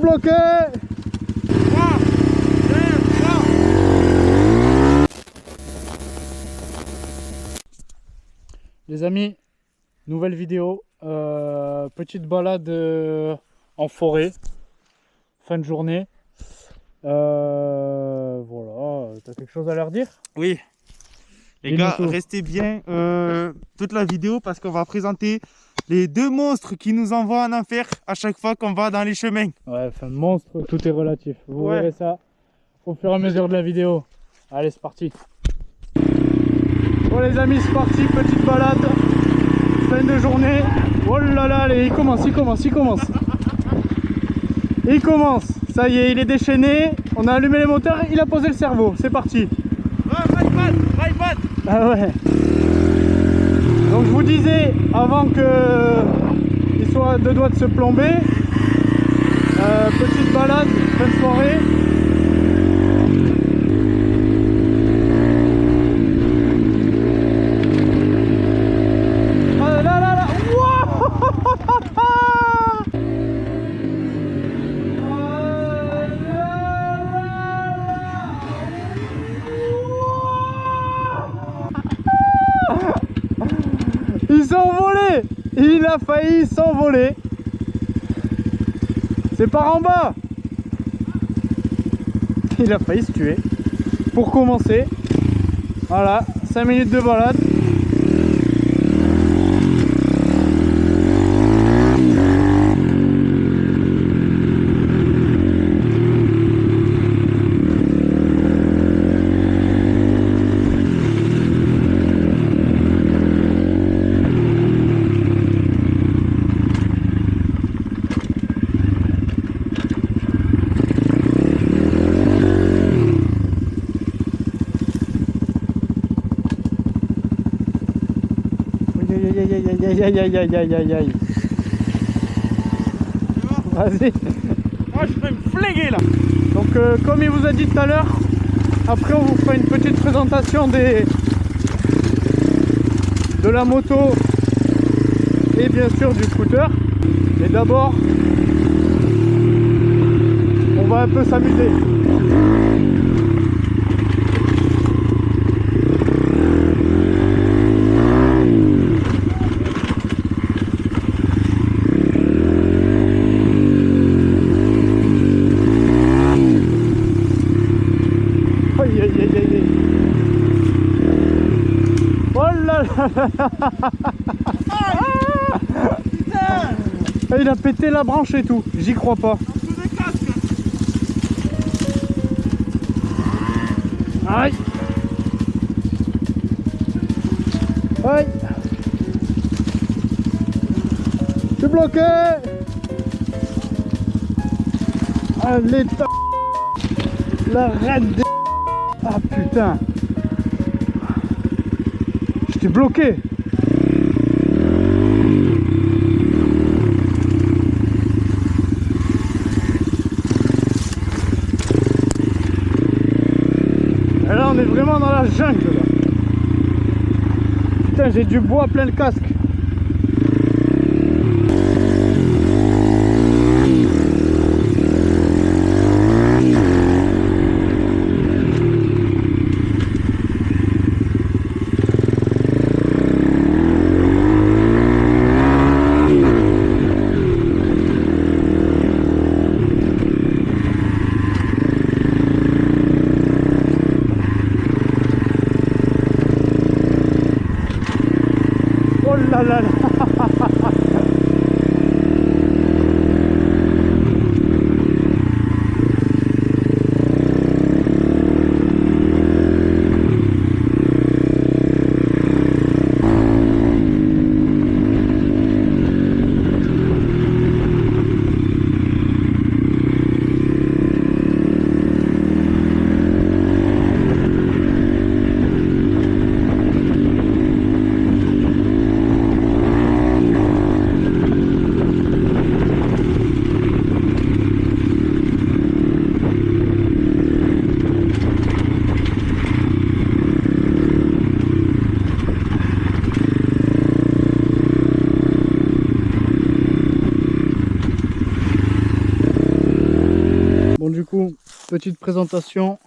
bloqué. Les amis, nouvelle vidéo, petite balade en forêt, fin de journée. Voilà, t'as quelque chose à leur dire? Oui, les Dis-nous gars, tout. restez bien toute la vidéo parce qu'on va présenter les deux monstres qui nous envoient en enfer à chaque fois qu'on va dans les chemins. Ouais, fin de monstre, tout est relatif. Vous Ouais. verrez ça au fur et à mesure de la vidéo. Allez, c'est parti. Bon les amis, c'est parti, petite balade, fin de journée. Oh là là, allez, il commence. Il commence, ça y est, il est déchaîné. On a allumé les moteurs, il a posé le cerveau, c'est parti. My bad. Ah ouais. Donc je vous disais, avant qu'il soit à deux doigts de se plomber, petite balade, fin de soirée. Ah là là là, wow. Il s'est envolé. Il a failli s'envoler. C'est par en bas. Il a failli se tuer. Pour commencer. Voilà, 5 minutes de balade. Aïe. Vas-y. Moi je vais me flinguer là. Donc comme il vous a dit tout à l'heure, après on vous fera une petite présentation de la moto et bien sûr du scooter. Et d'abord, on va un peu s'amuser. Aïe. Oh là là. Putain. Il a pété la branche et tout, j'y crois pas. Sous des casques. Aïe. Je suis bloqué. Allez, la raide des... Ah putain. J'étais bloqué. Et là on est vraiment dans la jungle là. Putain, j'ai du bois plein le casque. Oh là là là. coup, petite présentation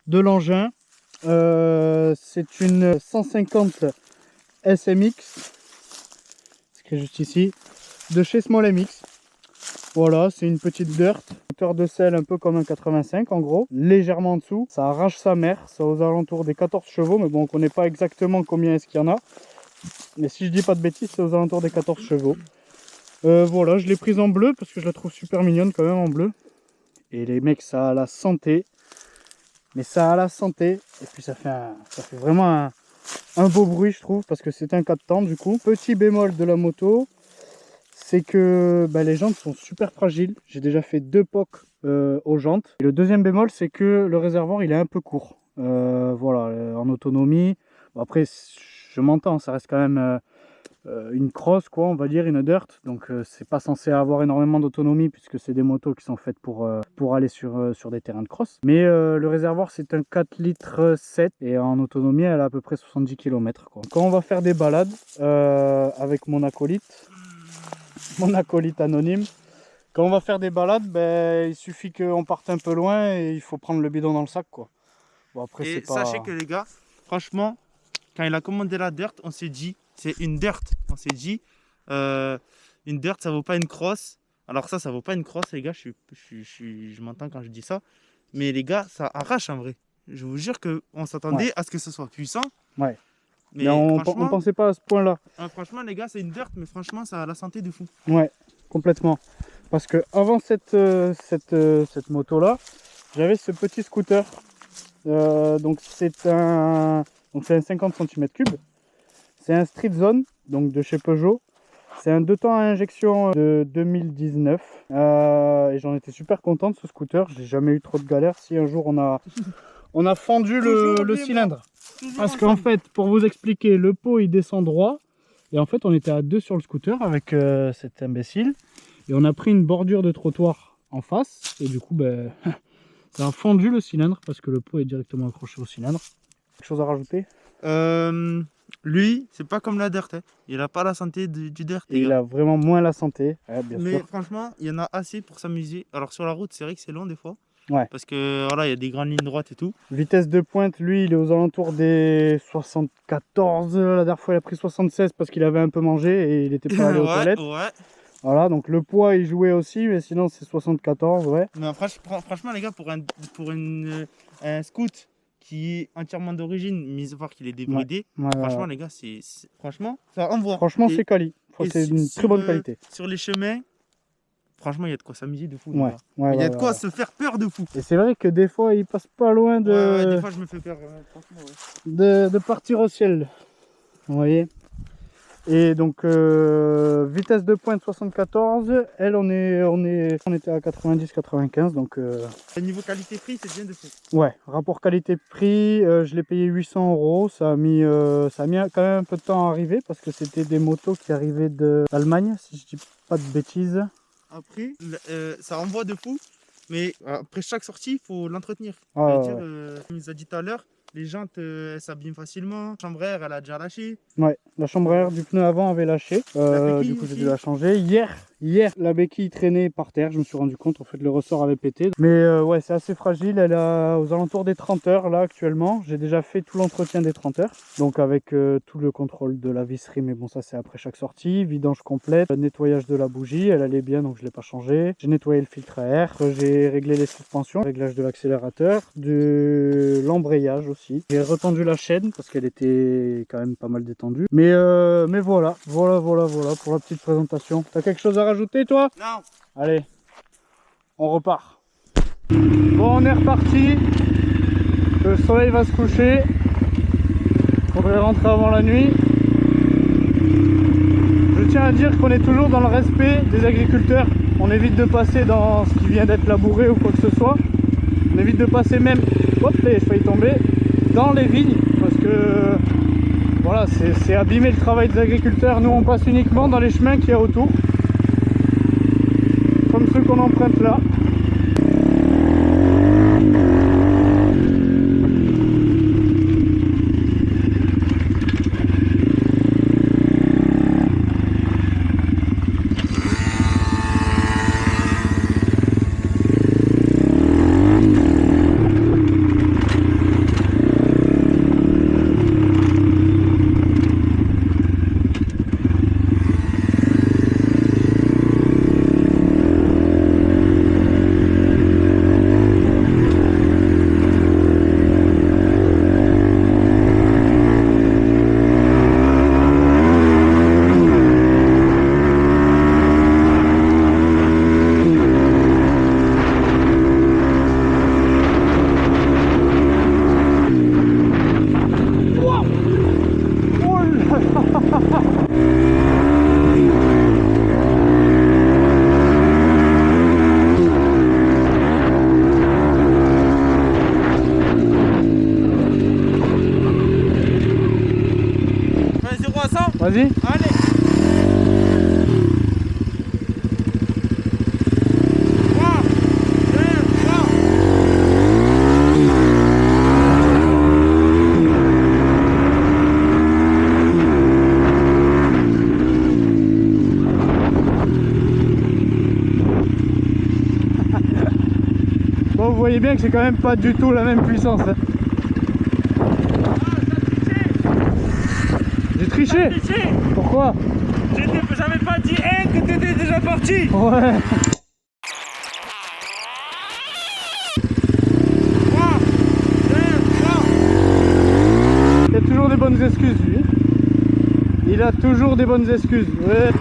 de l'engin. C'est une 150 SMX, c'est juste ici, de chez Small MX. Voilà, c'est une petite dirt, moteur de selle un peu comme un 85 en gros, légèrement en dessous. Ça arrache sa mère, ça aux alentours des 14 chevaux, mais bon, on ne connaît pas exactement combien est-ce qu'il y en a. Mais si je dis pas de bêtises, c'est aux alentours des 14 chevaux. Voilà, je l'ai prise en bleu parce que je la trouve super mignonne quand même en bleu. Et les mecs, ça a la santé. Mais ça a la santé. Et puis ça fait vraiment un beau bruit, je trouve, parce que c'est un 4 temps du coup. Petit bémol de la moto, c'est que les jantes sont super fragiles. J'ai déjà fait 2 POC aux jantes. Et le deuxième bémol, c'est que le réservoir, il est un peu court. Voilà, en autonomie. Bon, après, je m'entends, ça reste quand même une cross, quoi, on va dire, une dirt. Donc, c'est pas censé avoir énormément d'autonomie puisque c'est des motos qui sont faites pour aller sur des terrains de cross. Mais le réservoir, c'est un 4 litres 7 et en autonomie, elle a à peu près 70 km, quoi. Quand on va faire des balades avec mon acolyte anonyme, quand on va faire des balades, il suffit qu'on parte un peu loin et il faut prendre le bidon dans le sac, quoi. Bon, après, Et c'est pas... sachez que les gars, franchement, quand il a commandé la dirt, on s'est dit, c'est une dirt. On s'est dit, une dirt, ça vaut pas une cross. Alors ça vaut pas une cross, les gars, je m'entends quand je dis ça. Mais les gars, ça arrache en vrai. Je vous jure qu'on s'attendait à ce que ce soit puissant. Ouais. Mais on franchement, pensait pas à ce point-là. Franchement, les gars, c'est une dirt, mais franchement, ça a la santé de fou. Ouais, complètement. Parce que avant cette moto-là, j'avais ce petit scooter. Donc c'est un 50 cm3. C'est un Street Zone, donc de chez Peugeot. C'est un 2 temps à injection de 2019. Et j'en étais super content de ce scooter. J'ai jamais eu trop de galères. Si un jour on a fendu le cylindre. Parce qu'en fait, pour vous expliquer, le pot il descend droit. Et en fait, on était à 2 sur le scooter avec cet imbécile. Et on a pris une bordure de trottoir en face. Et du coup, ça a fendu le cylindre parce que le pot est directement accroché au cylindre. Quelque chose à rajouter? Lui, c'est pas comme la dirt. Hein. Il a pas la santé du dirt. Et il a vraiment moins la santé, bien Mais sûr. franchement, il y en a assez pour s'amuser. Alors sur la route, c'est vrai que c'est long des fois. Ouais. Parce que voilà, il y a des grandes lignes droites et tout. Vitesse de pointe, lui, il est aux alentours des 74. La dernière fois, il a pris 76 parce qu'il avait un peu mangé et il était pas allé aux toilettes. Ouais. Voilà, donc le poids, il jouait aussi, mais sinon, c'est 74, ouais. Mais franchement, les gars, pour un scoot qui est entièrement d'origine, mis à part qu'il est débridé, franchement, les gars, franchement, ça envoie. Franchement, c'est quali. C'est une très bonne qualité. Sur les chemins, franchement, il y a de quoi s'amuser de fou. Il y a de quoi se faire peur de fou. Et c'est vrai que des fois, il passe pas loin de... des fois, je me fais peur, franchement, de partir au ciel. Vous voyez? Et donc, vitesse de pointe 74. Elle, on était à 90-95. Donc, niveau qualité-prix, c'est bien de fou. ouais, rapport qualité-prix, je l'ai payé 800 €. Ça a mis quand même un peu de temps à arriver parce que c'était des motos qui arrivaient d'Allemagne, si je dis pas de bêtises. Après, ça envoie de fou, mais après chaque sortie, il faut l'entretenir. Ah, Comme il nous a dit tout à l'heure, les jantes elles s'abîment facilement. La chambre air, elle a déjà lâché. Ouais, la chambre air du pneu avant avait lâché. Du coup, j'ai dû la changer. Hier, la béquille traînait par terre. Je me suis rendu compte, en fait, le ressort avait pété. Mais ouais, c'est assez fragile. Elle a aux alentours des 30 heures là actuellement. J'ai déjà fait tout l'entretien des 30 heures. Donc avec tout le contrôle de la visserie. Mais bon, ça c'est après chaque sortie. Vidange complète, nettoyage de la bougie. Elle allait bien, donc je l'ai pas changé. J'ai nettoyé le filtre à air. J'ai réglé les suspensions, réglage de l'accélérateur, de l'embrayage aussi. J'ai retendu la chaîne parce qu'elle était quand même pas mal détendue. Mais voilà pour la petite présentation. T'as quelque chose à rajouter toi? Non. Allez, on repart. Bon, on est reparti. Le soleil va se coucher. Faudrait rentrer avant la nuit. Je tiens à dire qu'on est toujours dans le respect des agriculteurs. On évite de passer dans ce qui vient d'être labouré ou quoi que ce soit. On évite de passer même, hop là, j'ai failli tomber, dans les vignes. Parce que voilà, c'est abîmer le travail des agriculteurs. Nous on passe uniquement dans les chemins qu'il y a autour. Comme ceux qu'on emprunte là. Vas-y. Allez. 3, 2, 3. Bon, vous voyez bien que c'est quand même pas du tout la même puissance. Hein. J'ai triché. Pourquoi? J'avais pas dit que t'étais déjà parti. Ouais. 3, 2, 3. Il a toujours des bonnes excuses lui. Il a toujours des bonnes excuses. Ouais.